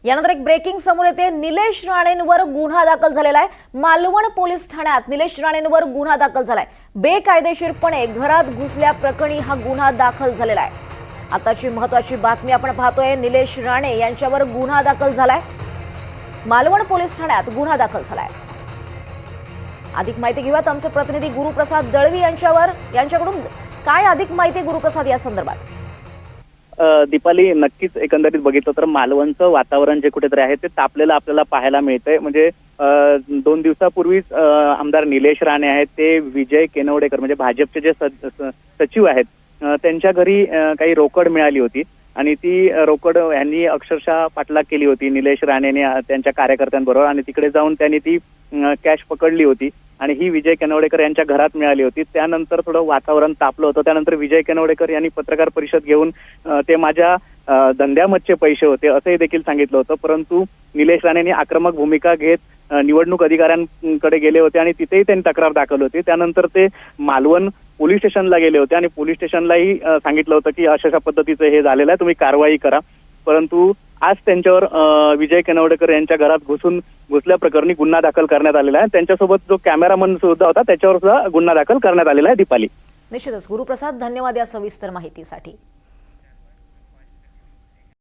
यानंतर एक ब्रेकिंग समोर येते। निलेश राणेंवर गुन्हा दाखल झालेला आहे। मालवण पोलीस ठाण्यात निलेश राणेंवर गुन्हा दाखल झालाय। बेकायदेशीरपणे घरात घुसल्याप्रकरणी हा गुन्हा दाखल झालेला आहे। आताची महत्त्वाची बातमी आपण पाहतोय। निलेश राणे यांच्यावर गुन्हा दाखल झालाय। मालवण पोलीस ठाण्यात गुन्हा दाखल झालाय। अधिक माहिती घेऊयात आमचे प्रतिनिधी गुरुप्रसाद दळवी यांच्याकडून। काय अधिक माहिती गुरुप्रसाद या संदर्भात? दीपाली, नक्कीच एकंदरीत बघितलं तर मालवणचं वातावरण जे कुठेतरी आहे ते तापलेलं आपल्याला पाहायला मिळतंय। म्हणजे 2 दिवसापूर्वीच आमदार निलेश राणे आहेत ते विजय केनवडेकर म्हणजे भाजपचे जे सचिव आहेत त्यांच्या घरी काही रोकड मिळाली होती आणि ती रोकड यांनी अक्षरशः पाठलाग केली होती निलेश राणेने त्यांच्या कार्यकर्त्यांबरोबर, आणि तिकडे जाऊन त्यांनी ती कॅश पकडली होती आणि ही विजय केनवडेकर यांच्या घरात मिळाली होती। त्यानंतर थोडं वातावरण तापलं होतं। त्यानंतर विजय केनवडेकर यांनी पत्रकार परिषद घेऊन ते माझ्या धंद्यामधचे पैसे होते असंही देखील सांगितलं होतं। परंतु निलेश राणेंनी आक्रमक भूमिका घेत निवडणूक अधिकाऱ्यांकडे गेले होते आणि तिथेही त्यांनी तक्रार दाखल होती। त्यानंतर ते मालवण पोलीस स्टेशनला गेले होते आणि पोलीस स्टेशनलाही सांगितलं होतं की अशा पद्धतीचं हे झालेलं आहे, तुम्ही कारवाई करा। परंतु आज त्यांच्यावर विजय केनवडेकर यांच्या घरात घुसल्याप्रकरणी गुन्हा दाखल करण्यात आलेला आहे। त्यांच्यासोबत जो कॅमेरामन सुद्धा होता त्याच्यावर सुद्धा गुन्हा दाखल करण्यात आलेला आहे। दीपाली, निश्चितच गुरुप्रसाद, धन्यवाद या सविस्तर माहितीसाठी।